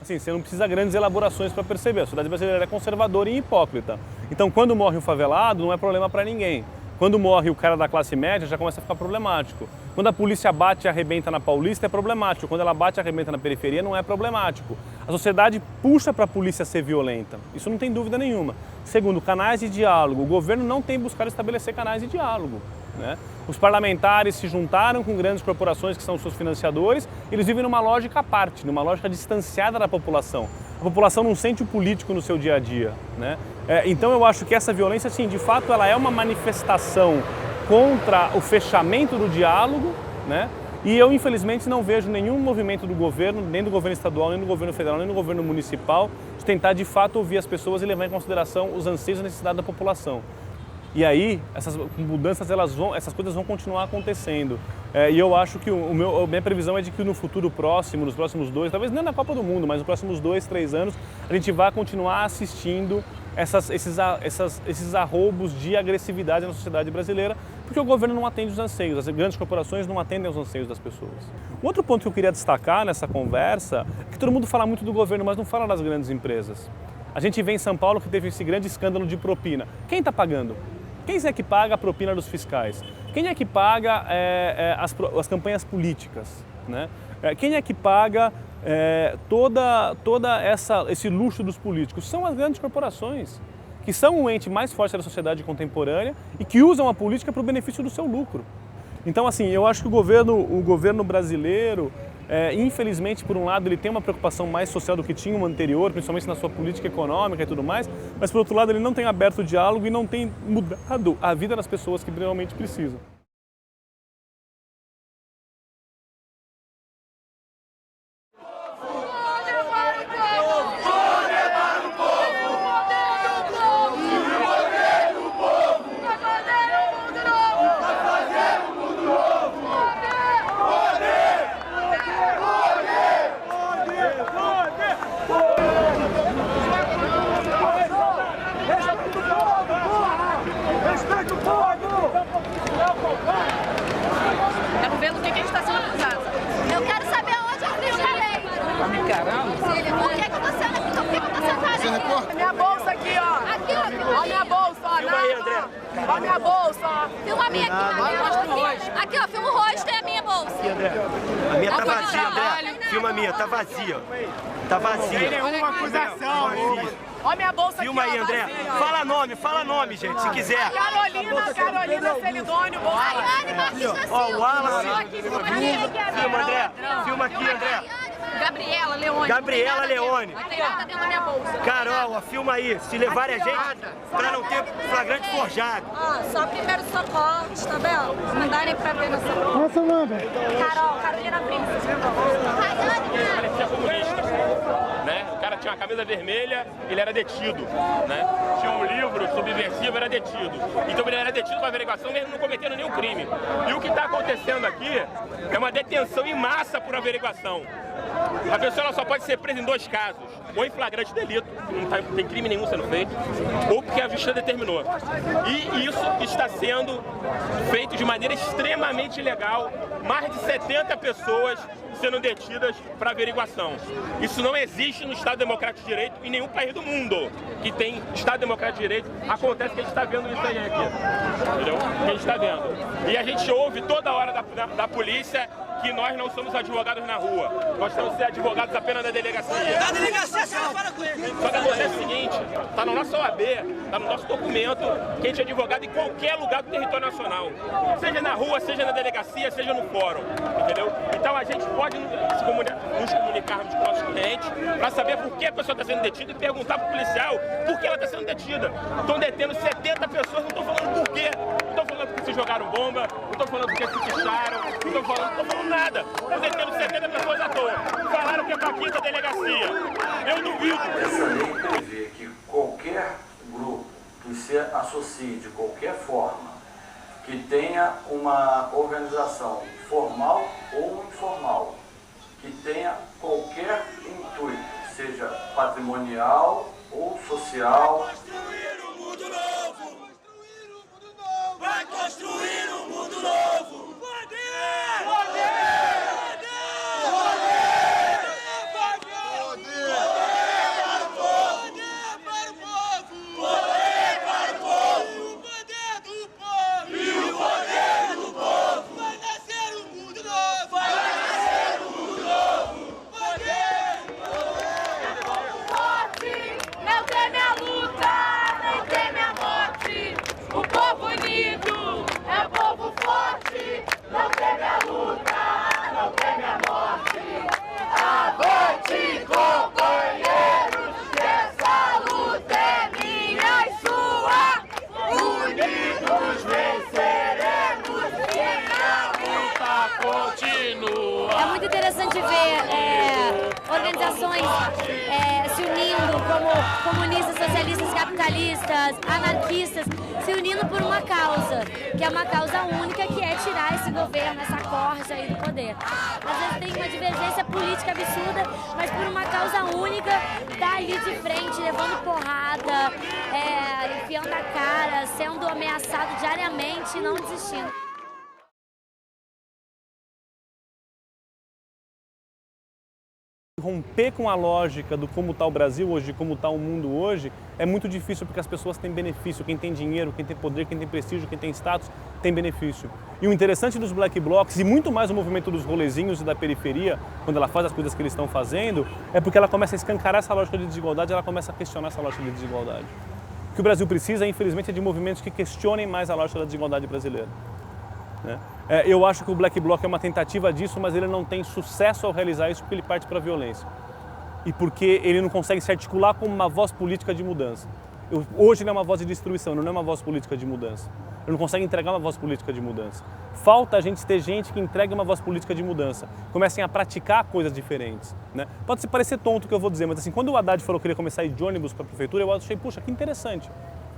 Assim, você não precisa de grandes elaborações para perceber. A sociedade brasileira é conservadora e hipócrita. Então, quando morre um favelado, não é problema para ninguém. Quando morre o cara da classe média, já começa a ficar problemático. Quando a polícia bate e arrebenta na Paulista, é problemático. Quando ela bate e arrebenta na periferia, não é problemático. A sociedade puxa para a polícia ser violenta. Isso não tem dúvida nenhuma. Segundo, canais de diálogo. O governo não tem buscado estabelecer canais de diálogo, né? Os parlamentares se juntaram com grandes corporações que são seus financiadores, eles vivem numa lógica à parte, numa lógica distanciada da população. A população não sente o político no seu dia a dia, né? Então eu acho que essa violência, sim, de fato, ela é uma manifestação contra o fechamento do diálogo, né? E eu, infelizmente, não vejo nenhum movimento do governo, nem do governo estadual, nem do governo federal, nem do governo municipal, de tentar, de fato, ouvir as pessoas e levar em consideração os anseios e necessidades da população. E aí, essas mudanças, essas coisas vão continuar acontecendo. E eu acho que a minha previsão é de que no futuro próximo, nos próximos 2, talvez não na Copa do Mundo, mas nos próximos 2, 3 anos, a gente vai continuar assistindo esses arroubos de agressividade na sociedade brasileira, porque o governo não atende os anseios, as grandes corporações não atendem aos anseios das pessoas. Um outro ponto que eu queria destacar nessa conversa é que todo mundo fala muito do governo, mas não fala das grandes empresas. A gente vê em São Paulo que teve esse grande escândalo de propina. Quem está pagando? Quem é que paga a propina dos fiscais? Quem é que paga as campanhas políticas, né? Quem é que paga esse luxo dos políticos? São as grandes corporações, que são o ente mais forte da sociedade contemporânea e que usam a política para o benefício do seu lucro. Então, assim, eu acho que o governo brasileiro, infelizmente, por um lado, ele tem uma preocupação mais social do que tinha o anterior, principalmente na sua política econômica e tudo mais, mas, por outro lado, ele não tem aberto o diálogo e não tem mudado a vida das pessoas que realmente precisam. Quero ver no que a gente está sendo acusado. Eu quero saber onde eu fiz a lei. Tá me encarando? Por que eu tô sendo aqui? Minha bolsa aqui, ó. Aqui, ó. Olha minha bolsa, ó. Filma aí, André. Olha minha bolsa, ó. Filma a minha aqui. Aqui, ó. Filma o rosto e a minha bolsa. Aqui, André. A minha tá vazia, André. Filma a minha, tá vazia. Tá vazia. Nenhuma acusação. Olha minha bolsa Filma aqui, aí, ó, André. vazia. Fala nome, gente, se quiser. Carolina Celidônio, bolsa. Raiane Martins da Silva. Ó, o Wallace. Filma André. Filma aqui, André. Gabriela Leone. Gabriela Leone. Não tem nada dentro da minha bolsa. Carol, ó, filma aí. Se levarem a gente pra não ter flagrante forjado. Ó, só primeiro socorro, tá vendo? Mandarem pra ver nossa bolsa. Nossa, manda. Carolina Príncipe. Parecia comunista, né? O cara tinha uma camisa vermelha, ele era detido, né? Tinha um livro subversivo, era detido. Então ele era detido para averiguação, mesmo não cometendo nenhum crime. E o que está acontecendo aqui é uma detenção em massa por averiguação. A pessoa só pode ser presa em 2 casos, ou em flagrante delito, não tem crime nenhum sendo feito, ou porque a justiça determinou. E isso está sendo feito de maneira extremamente ilegal, mais de 70 pessoas sendo detidas para averiguação. Isso não existe no Estado Democrático de Direito em nenhum país do mundo que tem Estado Democrático de Direito. Acontece que a gente está vendo isso aí aqui, entendeu? Que a gente está vendo. E a gente ouve toda hora da polícia que nós não somos advogados na rua. Nós temos que ser advogados apenas da delegacia. Da delegacia, você fala com ele. Só que acontece o seguinte, está no nosso OAB, está no nosso documento, que a gente é advogado em qualquer lugar do território nacional. Seja na rua, seja na delegacia, seja no fórum, entendeu? Então a gente pode nos comunicarmos com nossos clientes para saber por que a pessoa está sendo detida e perguntar para o policial por que ela está sendo detida. Estão detendo 70 pessoas, não estou falando por quê. Não estou falando porque se jogaram bomba, não estou falando porque se picharam, não estou falando nada. Estão detendo 70 pessoas à toa. Falaram que é para a 5ª delegacia. Eu duvido. Essa lei prevê que qualquer grupo que se associe de qualquer forma, que tenha uma organização formal ou informal, que tenha qualquer intuito, seja patrimonial ou social. Vai construir um mundo novo! Vai construir um mundo novo! Poder! Poder! Poder! organizações se unindo, como comunistas, socialistas, capitalistas, anarquistas, se unindo por uma causa, que é uma causa única, que é tirar esse governo, essa corja aí do poder. Às vezes tem uma divergência política absurda, mas por uma causa única, tá ali de frente, levando porrada, enfiando a cara, sendo ameaçado diariamente e não desistindo. Romper com a lógica do como está o Brasil hoje, de como está o mundo hoje, é muito difícil porque as pessoas têm benefício. Quem tem dinheiro, quem tem poder, quem tem prestígio, quem tem status, tem benefício. E o interessante dos Black Blocs, e muito mais o movimento dos rolezinhos e da periferia, quando ela faz as coisas que eles estão fazendo, é porque ela começa a escancarar essa lógica de desigualdade, ela começa a questionar essa lógica de desigualdade. O que o Brasil precisa, infelizmente, é de movimentos que questionem mais a lógica da desigualdade brasileira. Eu acho que o Black Bloc é uma tentativa disso, mas ele não tem sucesso ao realizar isso porque ele parte para a violência. E porque ele não consegue se articular como uma voz política de mudança. Hoje ele é uma voz de destruição, não é uma voz política de mudança. Ele não consegue entregar uma voz política de mudança. Falta a gente ter gente que entregue uma voz política de mudança. Comecem a praticar coisas diferentes. Pode parecer tonto o que eu vou dizer, mas assim, quando o Haddad falou que ele ia começar a ir de ônibus para a prefeitura, eu achei, puxa, que interessante.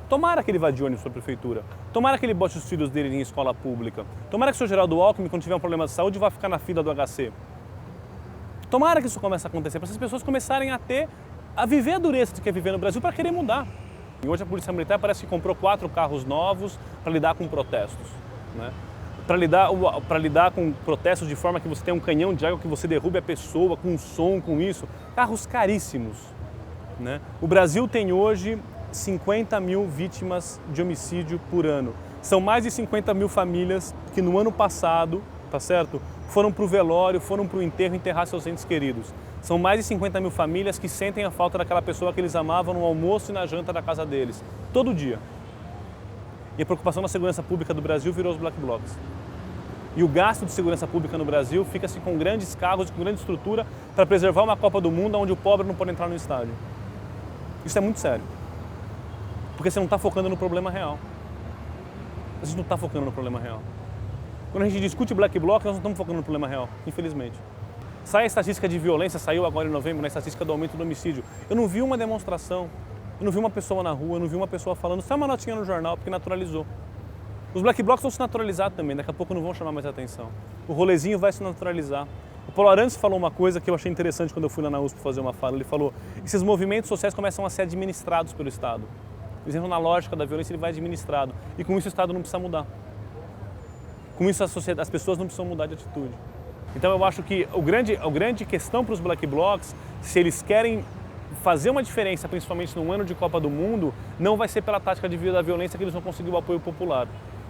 Tomara que ele vá de ônibus para a prefeitura. Tomara que ele bote os filhos dele em escola pública. Tomara que o Sr. Geraldo Alckmin, quando tiver um problema de saúde, vá ficar na fila do HC. Tomara que isso comece a acontecer, para essas pessoas começarem a viver a dureza de que é viver no Brasil para querer mudar. E hoje a Polícia Militar parece que comprou 4 carros novos para lidar com protestos. Para lidar com protestos de forma que você tenha um canhão de água que você derrube a pessoa, com som, com isso. Carros caríssimos. O Brasil tem hoje 50 mil vítimas de homicídio por ano. São mais de 50 mil famílias que no ano passado, tá certo? Foram para o velório, foram para o enterro enterrar seus entes queridos. São mais de 50 mil famílias que sentem a falta daquela pessoa que eles amavam no almoço e na janta da casa deles, todo dia. E a preocupação da segurança pública do Brasil virou os Black Blocs. E o gasto de segurança pública no Brasil fica-se com grandes carros, com grande estrutura para preservar uma Copa do Mundo onde o pobre não pode entrar no estádio. Isso é muito sério. Porque você não está focando no problema real. A gente não está focando no problema real. Quando a gente discute Black Bloc, nós não estamos focando no problema real, infelizmente. Sai a estatística de violência, saiu agora em novembro, na estatística do aumento do homicídio. Eu não vi uma demonstração, eu não vi uma pessoa na rua, eu não vi uma pessoa falando, sai uma notinha no jornal, porque naturalizou. Os Black Blocs vão se naturalizar também, daqui a pouco não vão chamar mais atenção. O rolezinho vai se naturalizar. O Paulo Arantes falou uma coisa que eu achei interessante quando eu fui lá na USP fazer uma fala. Ele falou, esses movimentos sociais começam a ser administrados pelo Estado. Eles entram na lógica da violência, ele vai administrado. E com isso o Estado não precisa mudar. Com isso as pessoas não precisam mudar de atitude. Então eu acho que a grande questão para os Black Blocs, se eles querem fazer uma diferença, principalmente no ano de Copa do Mundo, não vai ser pela tática de vida da violência que eles vão conseguir o apoio popular.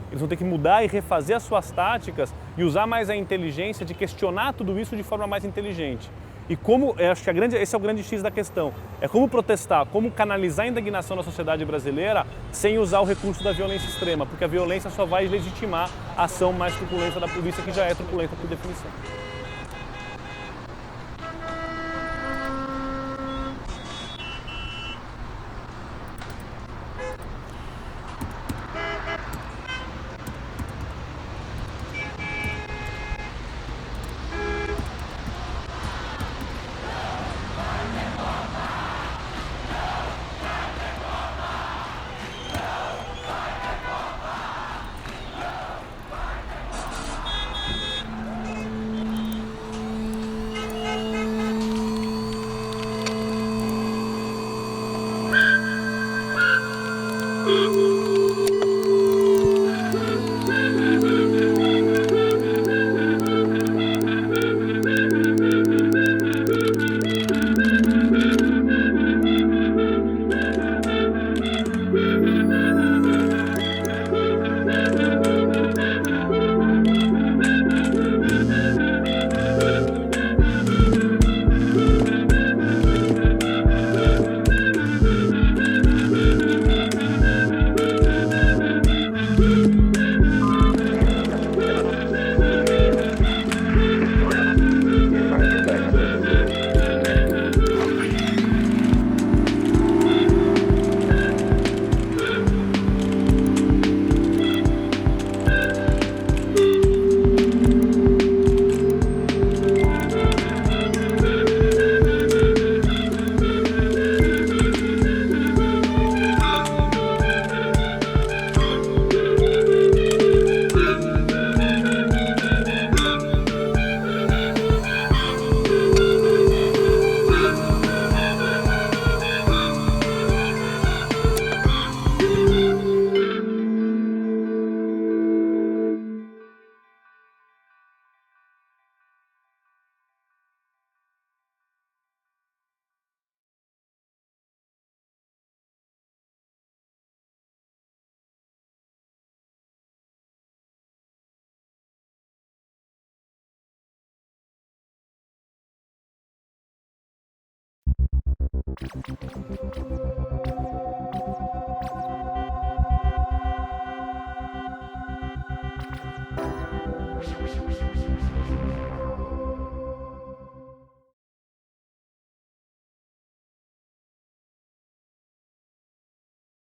Eles vão ter que mudar e refazer as suas táticas e usar mais a inteligência de questionar tudo isso de forma mais inteligente. E como, eu acho que esse é o grande X da questão, é como protestar, como canalizar a indignação na sociedade brasileira sem usar o recurso da violência extrema, porque a violência só vai legitimar a ação mais truculenta da polícia, que já é truculenta por definição.